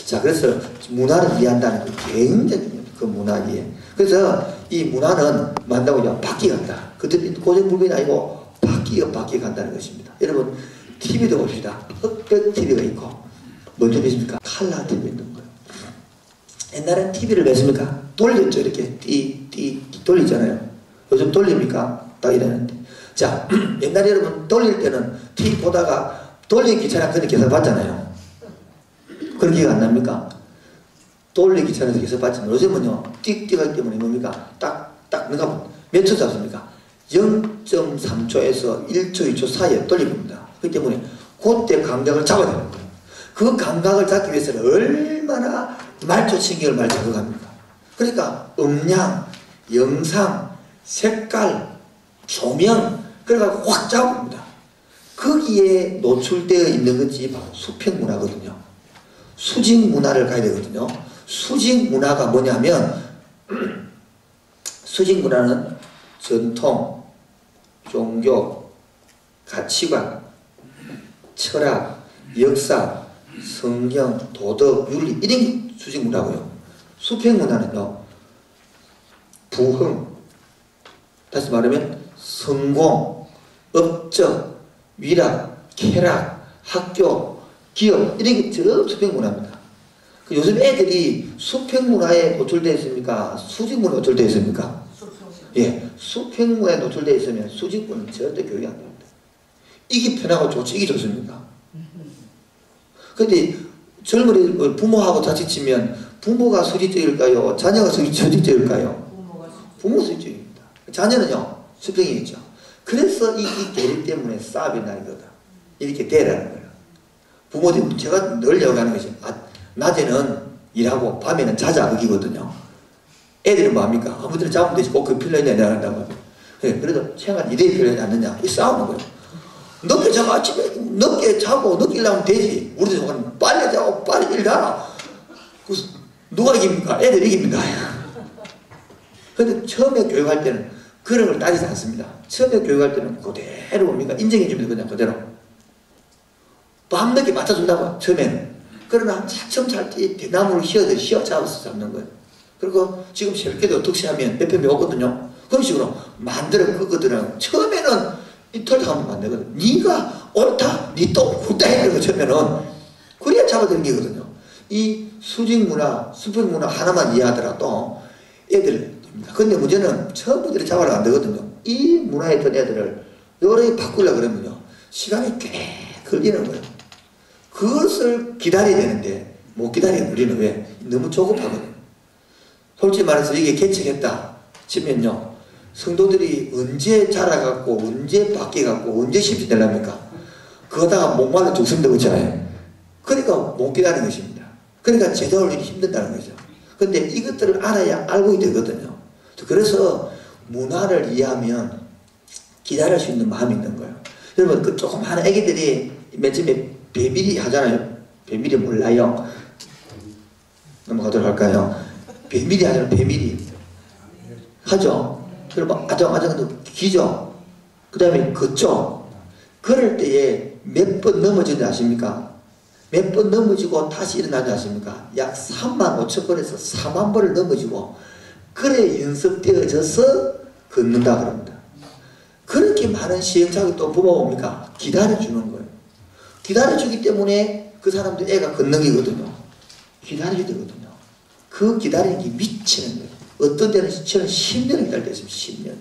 자, 그래서 문화를 이해한다는 게 굉장히 중요해요. 그 문화 이해. 그래서 이 문화는 만다고 바뀌어간다. 그때 고정불변이 아니고 바뀌어간다는 것입니다. 여러분, TV도 봅시다. 흑백 TV가 있고, 뭔지 보십니까? 칼라 TV 있는 거예요. 옛날엔 TV를 왜 했습니까? 돌렸죠. 이렇게 돌리잖아요. 요즘 돌립니까? 딱 이러는데. 자, 옛날에 여러분 돌릴 때는 TV 보다가 돌리기 귀찮아 그런 계산 받잖아요. 그런 기억 안 납니까? 돌리기 귀찮아서 계산 받지만 요즘은요, 띡띡하기 때문에 뭡니까? 딱 내가 몇 초 잡습니까? 0.3초에서 1초, 2초 사이에 돌립니다. 그렇기 때문에 그때 감각을 잡아야 되는 거예요. 그 감각을 잡기 위해서는 얼마나 말초신경을 많이 자극합니까? 그러니까 음량, 영상, 색깔, 조명, 그래가지고 확 잡습니다. 거기에 노출되어 있는 것이 바로 수평문화거든요. 수직문화를 가야 되거든요. 수직문화가 뭐냐면 수직문화는 전통, 종교, 가치관, 철학, 역사, 성경, 도덕, 윤리 이런 게 수직문화고요. 수평문화는요, 부흥, 다시 말하면 성공, 업적, 위락, 쾌락, 학교, 기업 이런 게 전부 수평문화입니다. 요즘 애들이 수평문화에 노출되어 있습니까? 수직문화에 노출되어 있습니까? 예, 수평문화에 노출되어 있으면 수직문화는 절대 교육이 안 됩니다. 이게 편하고 좋지, 이게 좋습니까? 근데 젊은이 부모하고 자칫치면 부모가 수직적일까요? 자녀가 수직적일까요? 부모가 수직적입니다. 자녀는요, 수평이겠죠. 그래서 이 대립 때문에 싸움이 나는 거다. 이렇게 되라는 거예요. 부모님, 제가 늘 얘기하는 것이, 낮에는 일하고 밤에는 자자 그기거든요. 애들은 뭐합니까? 아무데나 잡으면 되지, 꼭 그 필요했냐, 내가 한다고. 네, 그래도 최소한 이대에 필요하지 않느냐, 이 싸우는 거예요. 늦게 자고 아침에 늦게 자고 늦게 일하면 되지. 우리도 저거는 빨리 자고 빨리 일하라. 그래서 누가 이깁니까? 애들 이깁니다. 근데 처음에 교육할 때는 그런 걸 따지지 않습니다. 처음에 교육할 때는 그대로 뭡니까? 인정해 줍니다. 그냥 그대로. 밤늦게 맞춰준다고, 처음에는. 그러나 차츰 찰때 대나무를 휘어 잡아서 잡는 거예요. 그리고 지금 새벽에도 득시하면 몇 편이 오거든요. 그런 식으로 만들어 끄거든요. 처음에는 이틀 하면 안 되거든. 네가 옳다, 네 또 옳다 해야 되고 처음에는. 그래야 잡아당기거든요. 이 수직문화, 수평문화 하나만 이해하더라도 애들 근데 문제는 처음부터 잡아도 안 되거든요. 이 문화에 있던 애들을 여러 개 바꾸려고 그러면요, 시간이 꽤 걸리는 거예요. 그것을 기다려야 되는데 못 기다리는 우리는 왜? 너무 조급하거든요. 솔직히 말해서 이게 개척했다 치면요, 성도들이 언제 자라갖고 언제 바뀌어갖고 언제 십시 되랍니까? 그러다가 목말라 죽습니다. 그렇잖아요. 그러니까 못 기다리는 것입니다. 그러니까 제도 올리기 힘든다는 거죠. 근데 이것들을 알아야 알고 되거든요. 그래서 문화를 이해하면 기다릴 수 있는 마음이 있는 거예요. 여러분, 그 조그마한 애기들이 맨 처음에 배밀이 하잖아요. 배밀이 몰라요? 넘어가도록 할까요? 배밀이 하잖아요. 배밀이 하죠. 그리고 아정아정도 기죠. 그 다음에 걷죠. 그럴 때에 몇 번 넘어지는지 아십니까? 몇 번 넘어지고 다시 일어나지 않습니까? 약 35,000번에서 40,000번을 넘어지고 그래 연습되어져서 걷는다 그럽니다. 그렇게 많은 시행착오를 또 부모가 뭡니까? 기다려주는 거예요. 기다려주기 때문에 그 사람도 애가 걷는 거거든요. 기다려야 되거든요. 그 기다리는 게 미치는 거예요. 어떤 데는 저는 10년을 기다릴 때 있습니다. 10년.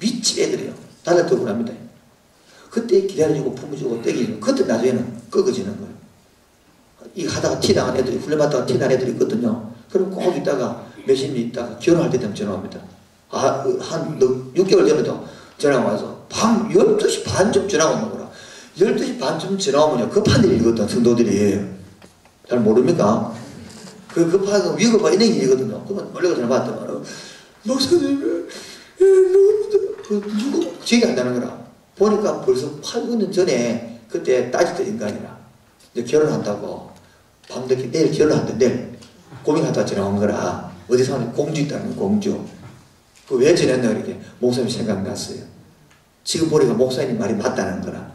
미친 애들이에요. 달라뜨고 합니다. 그때 기다려주고 품어주고 떼기주고 그때 나중에는 꺾어지는 거예요. 이거 하다가 티나간 애들이 훈련받다가 티난 애들이 있거든요. 그럼 꼭 있다가 몇십 년 있다가 결혼할 때 되면 전화 옵니다. 한 6개월 전에도 전화가 와서 밤 12시 반쯤 전화가 오는 거라. 12시 반쯤 전화 오면요, 급한 일이거든. 성도들이 잘 모릅니까? 그 급한 거 위급한 이런 일이거든요. 그러면 원래 전화 받더만 목사님 누구 기억이 안 나는 거라. 보니까 벌써 8, 9년 전에 그때 따지던 인간이라 이제 결혼한다고 밤늦게 내일 결혼한다. 내일 고민하다가 전화 온 거라. 어디 사는 공주 있다는 공주. 그 왜 전했나 이렇게 목사님 생각났어요. 지금 보니까 목사님 말이 맞다는 거라.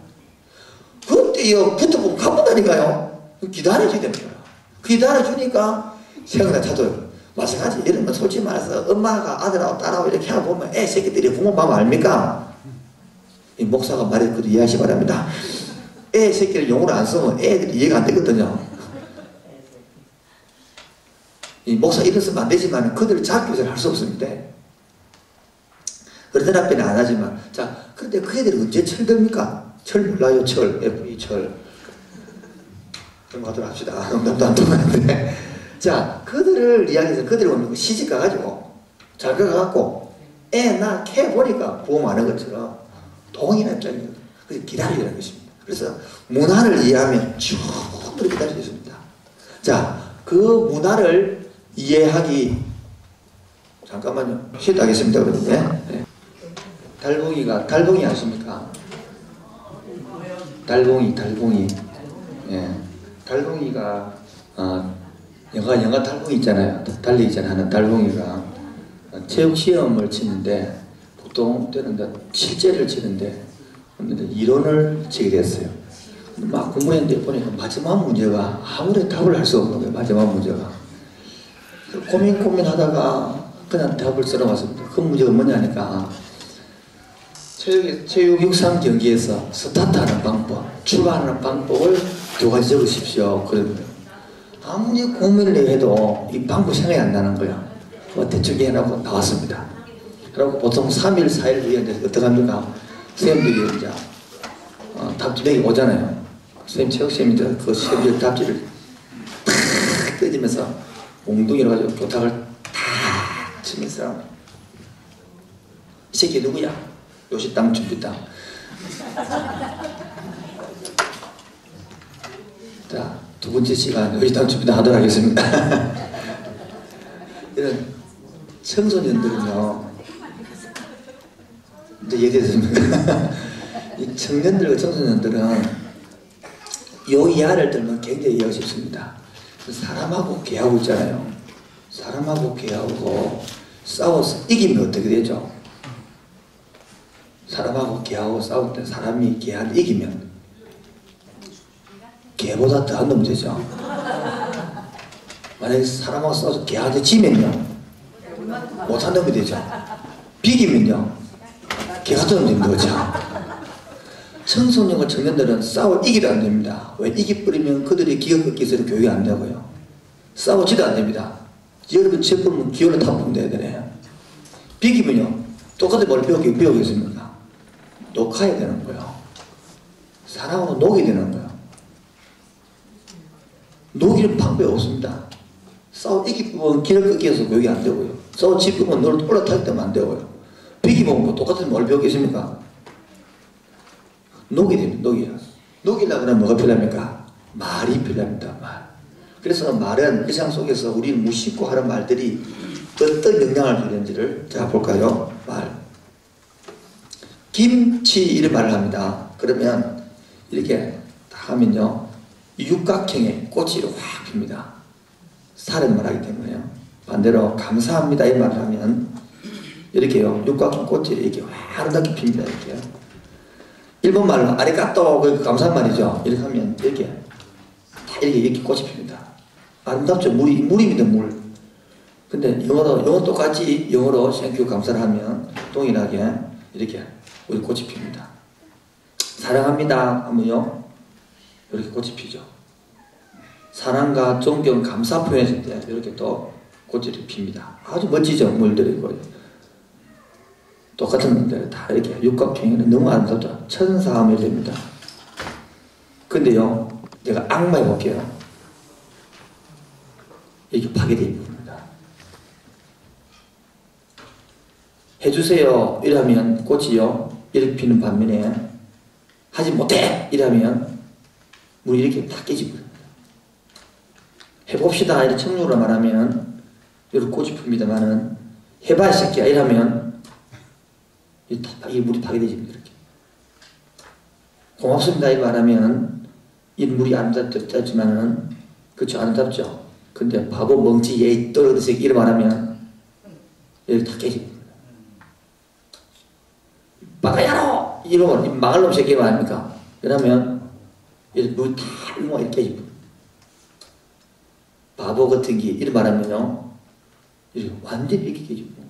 그때요 붙어보면 가본다니까요. 기다려줘야 되는 거야. 기다려주니까 생각나 찾아요. 마찬가지 이런 건 솔직히 말해서 엄마가 아들하고 딸하고 이렇게 하고 보면 애 새끼들이 부모 마음 압니까? 이 목사가 말했거든 이해하시 바랍니다. 애 새끼를 용어로 안 쓰면 애들이 이해가 안 되거든요. 이 목사 이름 쓰면 안 되지만 그들을 잡기 위해서는 할 수 없습니다. 어른 앞에는 안 하지만 자 그런데 그 애들이 언제 철듭니까? 철 몰라요 철 FE 철 넘어가도록 합시다. 농담도 안 통하는데 자 그들을 이야기해서 그들이 오면 시집 가가지고 잘 가갖고 애 나 캐 보니까 부모 많은 것처럼 동이나 입장이거든. 그래서 기다리라는 것입니다. 그래서 문화를 이해하면 충분히 기다릴 수 있습니다. 자 그 문화를 이해하기 잠깐만요. 쉬었다 하겠습니다. 그러면 네. 달봉이 아십니까? 달봉이 예. 달봉이가 영화 달봉이 있잖아요. 달리기 하는 달봉이가 체육 시험을 치는데 보통 때는 실제를 치는데 이론을 치게 됐어요. 막 공부했는데 보니까 마지막 문제가 아무리 답을 할 수 없는 거예요. 마지막 문제가 고민하다가 그냥 답을 써놓았습니다. 그 문제가 뭐냐니까 체육 육상 경기에서 스타트하는 방법, 출발하는 방법을 두 가지 적으십시오. 그러면 아무리 고민을 해도 이 방법 생각이 안 나는 거야. 대충 해놓고 나왔습니다. 그리고 보통 3일, 4일 후에 어떻게 합니까? 선생님들이 이제 답지력이 오잖아요. 선생님, 체육시험인데 그 시험지 답지를 탁 뜯으면서 몽둥이로 가지고 교탁을 탁 치면서 이 새끼 누구야? 요시땅 준비땅. 자, 두 번째 시간 요시땅 준비땅 하도록 하겠습니다. 이런 청소년들은요, 이제 이해되십니까? 이 청년들과 청소년들은 요 이하를 들면 굉장히 이해하기 쉽습니다. 사람하고 개하고 있잖아요. 사람하고 개하고 싸워서 이기면 어떻게 되죠? 사람하고 개하고 싸울 때 사람이 개한테 이기면 개보다 더한 놈이 되죠. 만약에 사람하고 싸워서 개한테 지면요 못한 놈이 되죠. 비기면요 개 같은 놈이 되는 거죠. 청소년과 청년들은 싸워 이기도 안 됩니다. 왜? 이기버리면 그들이 기억 기술을 교육이 안 되고요. 싸우지도 안 됩니다. 여러분 제품은 기어를 타보면 돼야 되네요. 비기면요 똑같은 뭘 배우겠습니까? 녹화해야 되는 거예요. 사람하고 녹이 되는 거예요. 녹이는 방법이 없습니다. 싸워 이기면 길을 끊기 위해서 교육이 안 되고요. 싸워 지으면 너를 올라타기 때문에 안 되고요. 비기면 뭐 똑같은 뭘 배우겠습니까? 녹이 됩니다. 녹이야. 녹이려고 하면 뭐가 필요합니까? 말이 필요합니다. 말. 그래서 말은 일상 속에서 우리는 무심코 하는 말들이 어떤 영향을 주는지를 자 볼까요? 말. 김치 이런 말을 합니다. 그러면 이렇게 다 하면요 육각형의 꽃이 확 핍니다. 살은 말하기 때문에요. 반대로 감사합니다 이 말을 하면 이렇게요 육각형 꽃이 이렇게 확 아름답게 핍니다. 이렇게요. 일본 말로 아리가또 감사한 말이죠. 이렇게 하면 이렇게 다 이렇게 꽃이 핍니다. 아름답죠. 물입니다. 물. 근데 영어 똑같이 영어로 땡큐 감사를 하면 동일하게 이렇게 우리 꽃이 핍니다. 사랑합니다 하면요 이렇게 꽃이 피죠. 사랑과 존경, 감사 표현했을 때 이렇게 또 꽃이 핍니다. 아주 멋지죠. 물들이 똑같은 분들 다 이렇게 육각형이 너무 아름답다. 천사함이 됩니다. 근데요 내가 악마해 볼게요. 이렇게 파괴되어 있습니다. 해주세요 이러면 꽃이요 이렇게 피는 반면에 하지 못해 이러면 물이 이렇게 다 깨집니다. 해봅시다 이렇게 청유로 말하면 이렇게 꽃이 핍니다만은 해봐 이 새끼야 이러면 이 물이 파괴되집니다. 이렇게. 고맙습니다 이 말하면 이 물이 아름답지만은 그렇죠 아름답죠. 근데 바보 멍치 얘 떨어진 새끼 이런 말하면 이렇게 다 깨집니다. 바가야로 이러면 망할 놈 새끼 말입니까? 그러면 물이 다 이렇게 깨집니다. 바보 같은 게 이런 말하면요, 이렇게 완전히 이렇게 깨지는 거예요.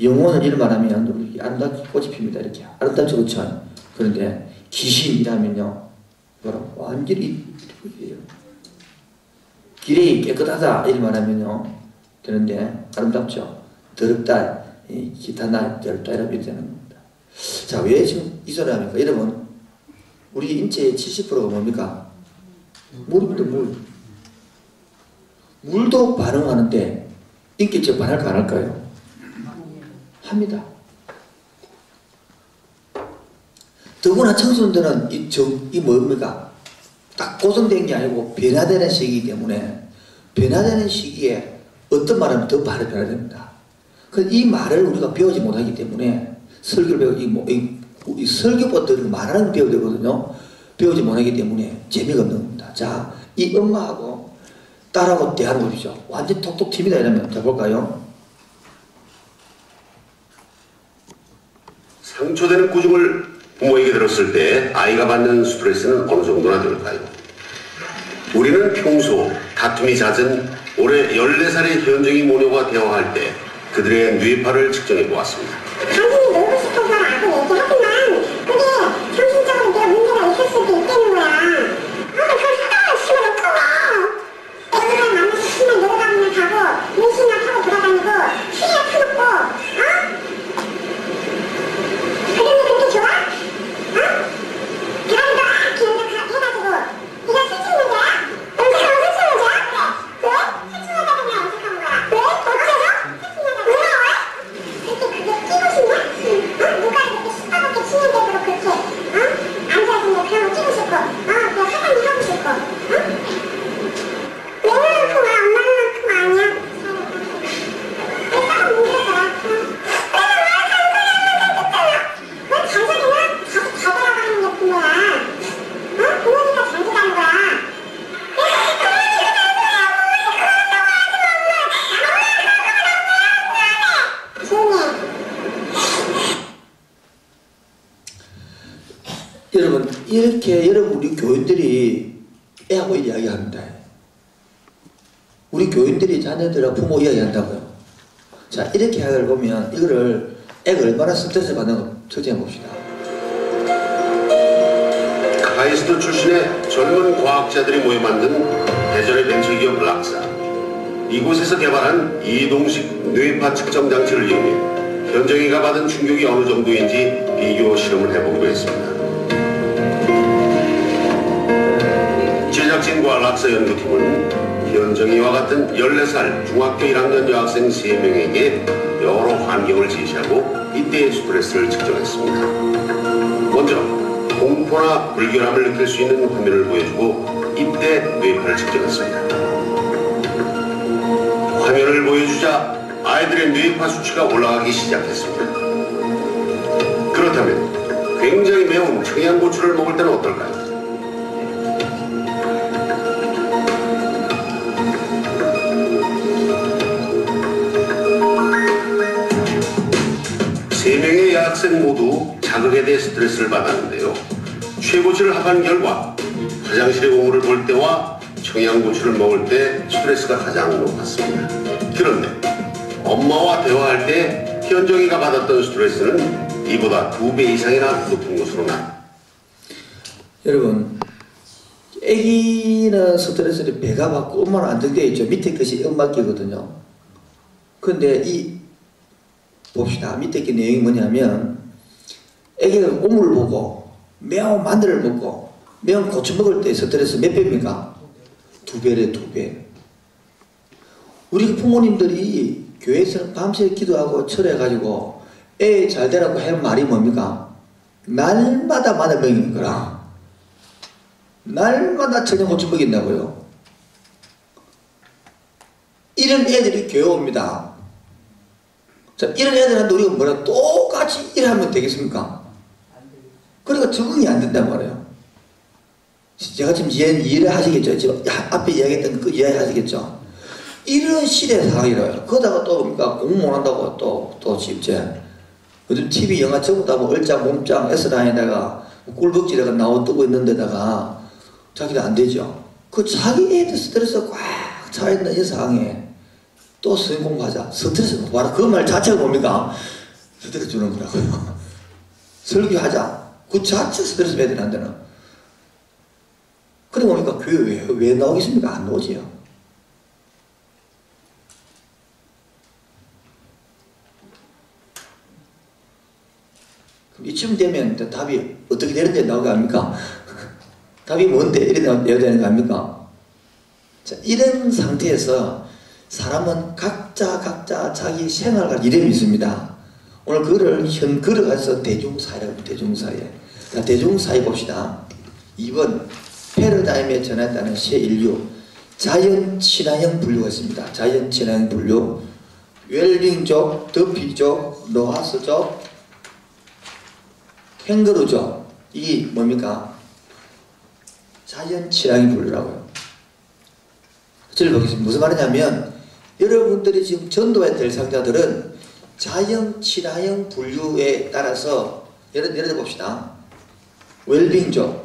영혼은 이런 말하면 우리 아름답게 꽃이 핍니다. 이렇게 아름답죠, 그렇죠? 그런데 귀신이라면요, 완전히 이렇게 길이 깨끗하다 이런 말하면요, 되는데 아름답죠. 더럽다, 기타나 더럽다 이렇게 되는 겁니다. 자, 왜 지금 이 소리 합니까? 여러분, 우리 인체의 70%가 뭡니까? 물입니다, 물. 물도 반응하는데 인격적 반응할까 안 할까요? 합니다. 더구나 청소년들은 이 뭡니까? 딱 고정된 게 아니고 변화되는 시기이기 때문에 변화되는 시기에 어떤 말하면 더 바로 변화됩니다. 이 말을 우리가 배우지 못하기 때문에 설교를 배우고 이 설교부터 말하는 걸 배워야 되거든요. 배우지 못하기 때문에 재미가 없는 겁니다. 자, 이 엄마하고 딸하고 대화를 보십시오. 완전 톡톡 튑니다. 이러면 해볼까요? 상처되는 꾸중을 부모에게 들었을 때 아이가 받는 스트레스는 어느 정도나 될까요? 우리는 평소 다툼이 잦은 올해 14살의 현정이 모녀와 대화할 때 그들의 뇌파를 측정해 보았습니다. 당신이 놀고 싶어서라고 얘기하지만 그게 정신적으로 내가 문제가 있을 수도 있다는 거야. 그걸 사과를 심어놓고 애들이랑 만나서 신나 놀아다니며 가고 문신이나 타고 돌아다니고 시야 터놓고 그러면 그렇게 좋아? 그럼 너 기억력 해가지고 네가 술집 문제야? 언제가 술집 문제야? 왜? 술집하다 보면 어색한 거야. 왜? 어째서? 왜? 그렇게 끼고 싶냐? 누가 이렇게 시커멓게 치는데도 그렇게 앉아있는데 그런 거 끼고 싶고 그냥 사장님 하고 싶고 내년만큼은 엄마만큼 아니야. 내가 문제더라. 왜 잔소리는 자기 잡으라고 하는 게 분모야. 부모니까 잔소리하는 거야. 여러분, 이렇게 우리 교인들이 애하고 이야기합니다. 우리 교인들이 자녀들하고 부모 이야기한다고요. 자, 이렇게 이야기를 보면 이거를 애가 얼마나 스트레스 받는 거 적정해 봅시다. 카이스트 출신의 젊은 과학자들이 모여 만든 대전의 벤처기업 락사. 이곳에서 개발한 이동식 뇌파 측정 장치를 이용해 현정이가 받은 충격이 어느 정도인지 비교 실험을 해보기로 했습니다. 제작진과 락사 연구팀은 현정이와 같은 14살 중학교 1학년 여학생 3명에게 여러 환경을 제시하고 이때의 스트레스를 측정했습니다. 먼저 공포나 불결함을 느낄 수 있는 화면을 보여주고 이때 뇌파를 측정했습니다. 화면을 보여주자 아이들의 뇌파 수치가 올라가기 시작했습니다. 그렇다면 굉장히 매운 청양고추를 먹을 때는 어떨까요? 세 명의 여학생 모두 자극에 대해 스트레스를 받았는데요. 최고치를 합한 결과 화장실의 오물을 볼 때와 청양고추를 먹을 때 스트레스가 가장 높았습니다. 그런데 엄마와 대화할 때 현정이가 받았던 스트레스는 이보다 2배 이상이나 높은 것으로 나. 여러분, 아기는 스트레스를 배가 받고 엄마는 안정되어 있죠. 밑에 것이 엄마끼거든요. 근데 봅시다. 밑에 게 내용이 뭐냐면 아기가 오물을 보고 매운 마늘을 먹고 매운 고추 먹을 때 스트레스 몇 배입니까? 2배래, 2배. 우리 부모님들이 교회에서는 밤새 기도하고 철회해가지고 애 잘 되라고 하는 말이 뭡니까? 날마다 마늘 먹이는 거라. 날마다 청양고추 먹인다고요. 이런 애들이 교회 옵니다. 자, 이런 애들한테 우리가 뭐라 똑같이 일하면 되겠습니까? 그러니까 적응이 안 된단 말이에요. 제가 지금 이해를 하시겠죠? 지금 앞에 이야기했던 그 이해 하시겠죠? 이런 시대 상황이라요. 그러다가 또 뭡니까? 공무원 한다고 또 집제. 요즘 TV 영화 전부 다 뭐 얼짱, 몸짱, S라인에다가 꿀벅지다가 뜨고 있는 데다가 자기도 안 되죠. 그 자기 애들 스트레스가 꽉 차있는 이 상황에 또 성경 공부하자. 스트레스 봐라. 그 말 자체가 뭡니까? 스트레스 주는 거라고요. 설교하자. 그 자체 스트레스 받으면 안 되나? 그래 뭡니까? 교회 왜 나오겠습니까? 안 나오지요. 그럼 이쯤 되면 답이 어떻게 되는데 나오게 합니까? 답이 뭔데? 이래 나와야 되는 거 아닙니까? 자, 이런 상태에서 사람은 각자 자기 생활과 이름이 있습니다. 오늘 그거를 현글을 가서 대중사회라고 합니다. 대중사회. 자, 대중사회 봅시다. 2번 패러다임에 전환했다는 새 인류. 자연 친화형 분류가 있습니다. 자연 친화형 분류. 웰빙족, 더피족, 로하스족, 캥거루족. 이 뭡니까? 자연 친화형 분류라고요. 저를 보겠습니다. 무슨 말이냐면 여러분들이 지금 전도해야 될 상자들은 자연 친화형 분류에 따라서 예를 들어 봅시다. 웰빙족,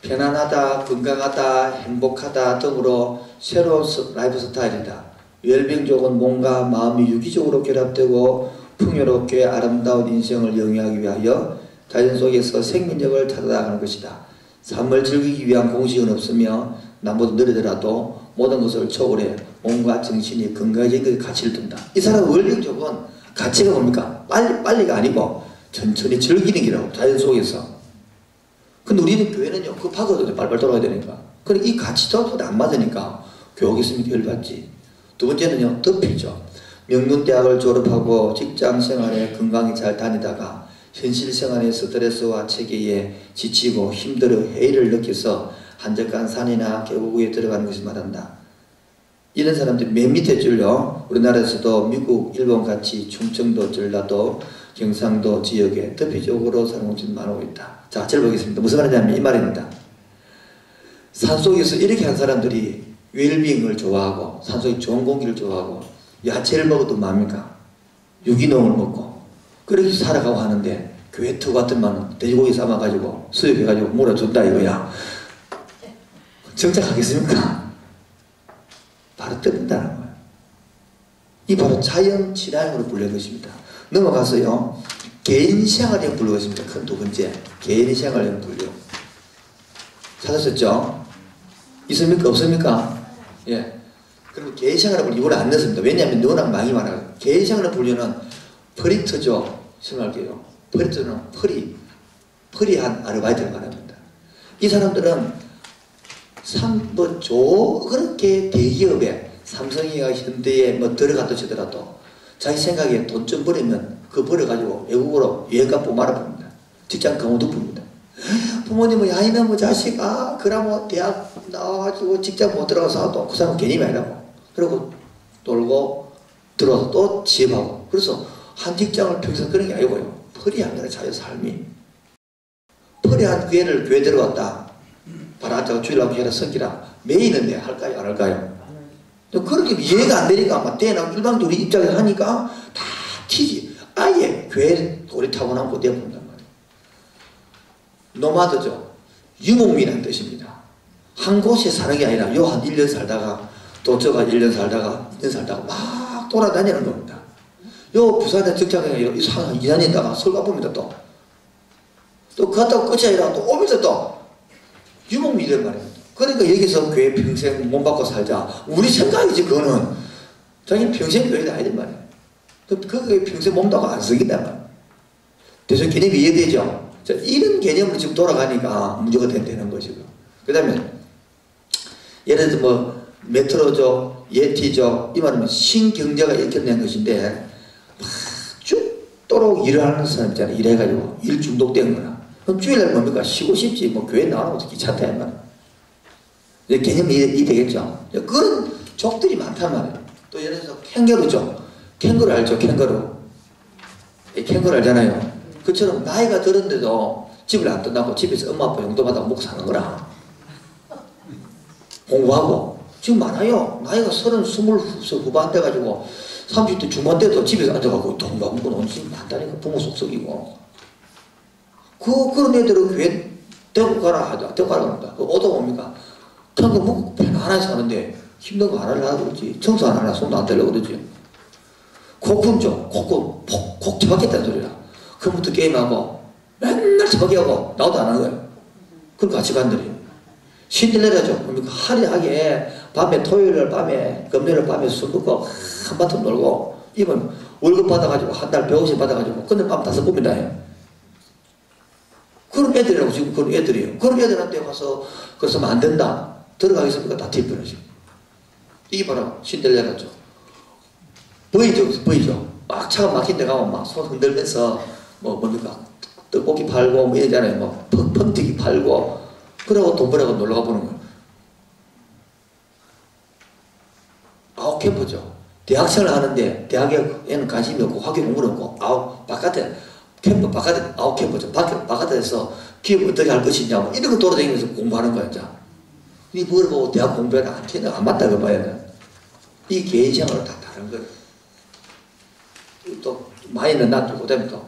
편안하다, 건강하다, 행복하다 등으로 새로운 라이프 스타일이다. 웰빙족은 몸과 마음이 유기적으로 결합되고 풍요롭게 아름다운 인생을 영위하기 위하여 자연 속에서 생민력을 찾아나가는 것이다. 삶을 즐기기 위한 공식은 없으며 남보다 느리더라도 모든 것을 초월해 몸과 정신이 건강해진 가치를 둔다. 이 사람 웰빙족은 가치가 뭡니까? 빨리가 아니고 천천히 즐기는 기라고. 자연 속에서. 근데 우리는 교회는요, 급하거든요. 빨리빨리 돌아가야 되니까. 그러니까 이 가치도 안 맞으니까 교육 있으면 열받지. 두 번째는요, 덮이죠. 명문대학을 졸업하고 직장 생활에 건강히 잘 다니다가 현실 생활의 스트레스와 체계에 지치고 힘들어 해이를 느껴서 한적한 산이나 계곡에 들어가는 것을 말한다. 이런 사람들이 맨 밑에 줄요. 우리나라에서도 미국, 일본 같이 충청도, 전라도, 경상도 지역에 덮이적으로 사는 곳이 많고 있다. 자, 잘 보겠습니다. 무슨 말이냐면 이 말입니다. 산속에서 이렇게 한 사람들이 웰빙을 좋아하고 산속에 좋은 공기를 좋아하고 야채를 먹어도 뭡니까? 유기농을 먹고 그렇게 살아가고 하는데 교회 터 같으면 돼지고기 삶아가지고 수육해가지고 물어준다 이거야. 정착하겠습니까? 바로 뜯는다는 거예요. 이 바로 자연 친화형으로 불리는 것입니다. 넘어가서요. 개인생활형 분류가 있습니다. 큰 두 번째. 개인생활형 분류. 찾았었죠? 있습니까? 없습니까? 예. 그럼 개인생활형 분류 이걸 안 넣습니다. 왜냐하면 너랑 많이 많아요. 개인생활형 분류는 퍼리트죠. 생각할게요. 퍼리트는 퍼리한 아르바이트를 말합니다. 이 사람들은 그렇게 대기업에 삼성이가 현대에 뭐 들어갔다 치더라도 자기 생각에 돈 좀 벌으면 그거 벌어가지고 외국으로 여행값 말아봅니다. 직장 강호도 봅니다. 부모님은 야 이놈의 자식아 그러면 대학 나와가지고 직장 못 들어가서 또 그 사람은 개념이 아니라고. 그리고 놀고 들어와서 또 지업하고. 그래서 한 직장을 평생 그런 게 아니고요. 퍼리한 거는 자기 삶이. 퍼리한 교회를 교회 들어갔다. 바라자고 주일하고 해라 성기라 메이는데 할까요? 안 할까요? 그렇게 이해가 안 되니까 막 대나 일반적으로 입장에서 하니까 다 튀지. 아예 교회 도리 타고난 거 되어본단 말이에요. 노마드죠. 유목민이라는 뜻입니다. 한 곳에 사는 게 아니라 요 한 1년 살다가 또 저가 1년 살다가 2년 살다가 막 돌아다니는 겁니다. 요 부산에 직장에 한 2년 있다가 서울 가봅니다. 또 갔다가 끝이 아니라 또 오면서 또 유목민이란 말입니다. 그러니까 여기서 교회 평생 몸 받고 살자. 우리 생각이지 그거는. 자기는 평생 교회도 아니란 말이에요. 그게 평생 몸 받고 안 쓰긴단 말이에요. 대충 개념이 이해되죠? 자, 이런 개념으로 지금 돌아가니까 문제가 된다는 거죠. 그 다음에 예를 들어 뭐 메트로족, 예티족 이 말하면 신경제가 일으켜낸 것인데 막 죽도록 일을 하는 사람 있잖아요. 일해가지고 일 중독된 거나 그럼 주일날 뭡니까? 쉬고 싶지. 뭐 교회 나오는 것도 귀찮다. 이 말이야. 개념이 이해되겠죠? 그런 족들이 많단 말이에요. 또 예를 들어서 캥거루죠. 캥거루 알죠? 캥거루. 캥거루 알잖아요. 그처럼 나이가 들었는데도 집을 안 떠나고 집에서 엄마 아빠 용돈받아고 먹고 사는 거라. 공부하고. 지금 많아요. 나이가 30, 20 후반 돼가지고 30대 중반 때도 집에서 앉아가지고 돈 받고 논지 많다니까. 부모 속썩이고. 그런 애들은 교회 대구 가라 하자. 대구 가라 합니다. 오다 뭡니까? 그냥 뭐 편안하게 사는데 힘든 거 안 하려고 그러지. 청소 안 하려 손도 안 떼려고 그러지. 콕은 좀, 콕 쳐박겠다는 소리야. 그부터 게임하고, 맨날 쳐박이하고, 나도 안 하는 거야. 그럼 같이 간들이. 신들레라죠. 그러니까 화려하게, 밤에, 토요일 밤에, 금요일 밤에 술 먹고, 한바탕 놀고, 이번 월급 받아가지고, 한 달 150 받아가지고, 근데 밤 5번이나 해요. 그런 애들이라고 지금 그런 애들이에요. 그런 애들한테 가서, 그래서면 안 된다. 들어가겠습니까? 다 뒤집어야지. 이게 바로 신들레라죠. 보이죠? 막 차가 막힌 데 가면 막 손 흔들면서, 뭡니까? 떡볶이 팔고, 뭐 이러잖아요. 뭐, 펀튀기 팔고, 그러고 돈 벌어가 놀러가 보는 거예요. 아웃캠프죠. 대학생을 하는데, 대학에는 관심이 없고, 학교 공부는 없고, 바깥에, 캠프 바깥에, 아웃캠프죠. 바깥에서 기업 어떻게 할 것이냐, 뭐 이런 거 돌아다니면서 공부하는 거야, 이제. 이 뭘 보고 대학 공부해라. 안 맞다고 봐야 돼. 이 개인 생활은 다 다른 거예요. 또, 많이는 놔두고, 그 다음에 또,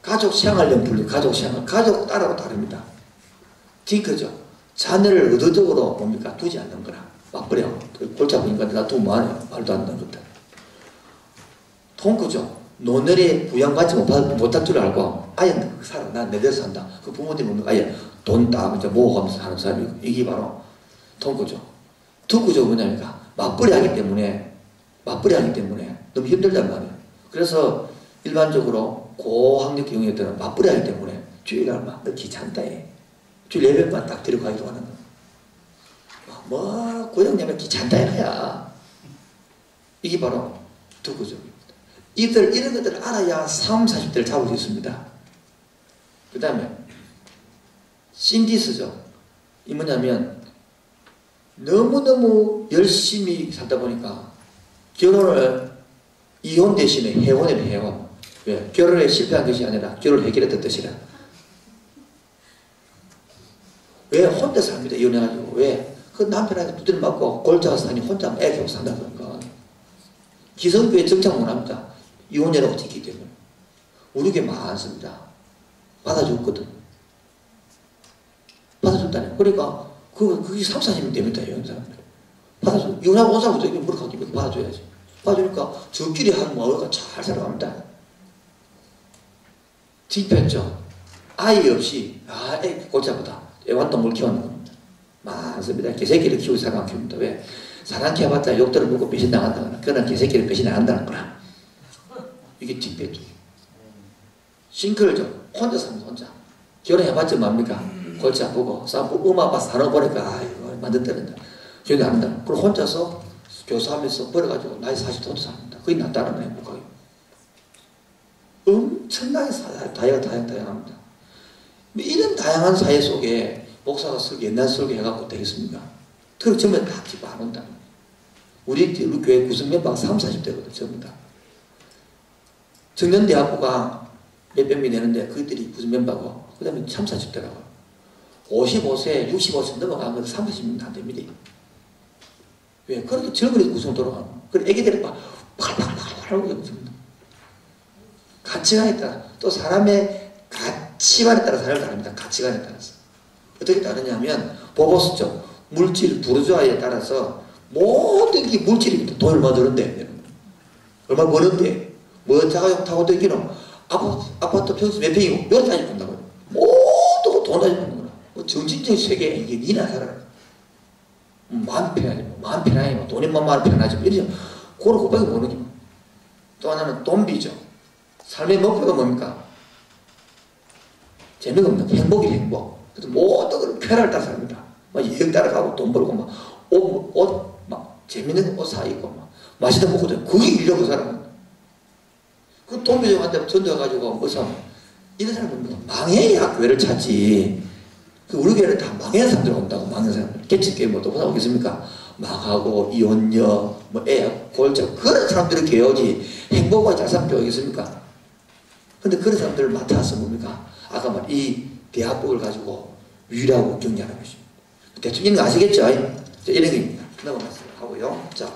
가족 생활형 분류, 가족 생활. 가족 따라고 다릅니다. 딩크죠. 자녀를 의도적으로 뭡니까? 두지 않는 거라. 막 버려. 골치 아프니까 내가 두면 뭐하냐. 말도 안 되는 것들. 통크죠. 노년에 부양받지 못할 줄 알고, 아예 살아. 난 내 대로 산다. 그 부모님 아예 돈 딱 이제 모아가면서 사는 사람이 이게 바로 통크죠. 득구죠. 뭐냐니까. 맞벌이 하기 때문에 너무 힘들단 말이에요. 그래서 일반적으로 고학력 경영들은 맞벌이 하기 때문에 주일날 막 귀찮다 해. 주일 예배만 딱 데려가기도 하는 거야. 고향내면 귀찮다 해야. 이게 바로 득구죠. 이런 것들을 알아야 30, 40대를 잡을 수 있습니다. 그 다음에 신디스죠. 이 뭐냐면 너무너무 열심히 살다 보니까 결혼을 이혼 대신에 해혼이래. 해혼. 왜? 결혼에 실패한 것이 아니라 결혼을 해결했던 뜻이라. 왜? 혼자 삽니다. 이혼해가지고. 왜? 그 남편한테 두드려 맞고 골짜가 사니 혼자 애 키우고 산다 그러니까. 기성교회 정착 못합니다. 이혼이라고 찍기 때문에. 우리 교회 많습니다. 받아줬거든. 받아줬다네. 그러니까 그게 3, 40명 됩니다. 이혼 사람들. 받아줘. 이혼하고 온 사람부터 이렇게 물어가기면 받아줘야지. 받아주니까 저끼리 한 마을가 잘 살아갑니다. 뒷편죠. 아이 없이 애 골짜보다 애완동물 키우는 겁니다. 많습니다. 개새끼를 키우고 사람 키웁니다. 왜? 사람 키워봤자 욕들을 먹고 배신당한다거나 그런 개새끼를 배신당한다는 거라. 이게 뒷편죠. 싱크를죠. 혼자 삽니다. 혼자. 결혼해봤자 뭡니까? 골치 아프고 싸우고 엄마 아빠 사는 거 보니까 아이고 만든다는데 기억이 안 난다. 그리고 혼자서 교사하면서 벌어가지고 나이 40도도 삽니다. 그게 낫다는 거예요. 행복하게. 엄청나게 다양합니다. 이런 다양한 사회 속에 목사가 옛날 설교 해갖고 되겠습니까? 그리고 전부 다 집어 안 온다. 우리 교회 구성 멤버가 30, 40대거든. 전부 다. 청년대학부가 몇백 명 되는데 그들이 구성 멤버고 그 다음에 30, 40대라고. 55세, 65세 넘어간 건 30명도 안 됩니다. 왜? 그렇게 젊은이 구성 돌아가는 거야. 그래, 애기들이 막 팔팔팔팔 하고 있습니다. 가치관에 따라, 또 사람의 가치관에 따라 살아야 다릅니다. 가치관에 따라서. 어떻게 다르냐면, 보보스죠. 물질, 부르주아에 따라서 모든 게 물질입니다. 돈 얼마 드는데, 얼마 버는데, 뭐 자가용 타고 다니노, 아파트 평수 몇 평이고, 몇 따지고 본다고요. 모든 거 돈 따지고 본다. 정신적인 세계에 이게 니나 살아라. 마음 편하지, 마음 편하지, 돈이 마음 편하지, 이러죠. 그걸 곱하기 보는 게. 또 하나는 돈비죠. 삶의 목표가 뭡니까? 재미가 없는 행복이 행복. 그래서 모든 걸 쾌락을 따라 삽니다. 막 여행 따라가고 돈 벌고 막 옷 막 재밌는 옷 사 입고 막 맛있는 거 먹고 그게 일려고 사람은. 그 돈비족한테 전도해가지고 뭐 사? 이런 사람은 망해야 교회를 찾지. 우리 교회는 다 망한 사람들 온다고, 망한 사람들. 개척교회 뭐 또 오겠습니까? 망하고, 이혼녀, 뭐 애, 골자, 그런 사람들을 교회 오지. 행복과 잘 사람 교회 오겠습니까? 근데 그런 사람들을 맡아서 뭡니까? 아까 말, 이 대학복을 가지고 유일하고 격려하는 것입니다. 대충 이런 거 아시겠죠? 이런 게 넘어가서 하고요. 자.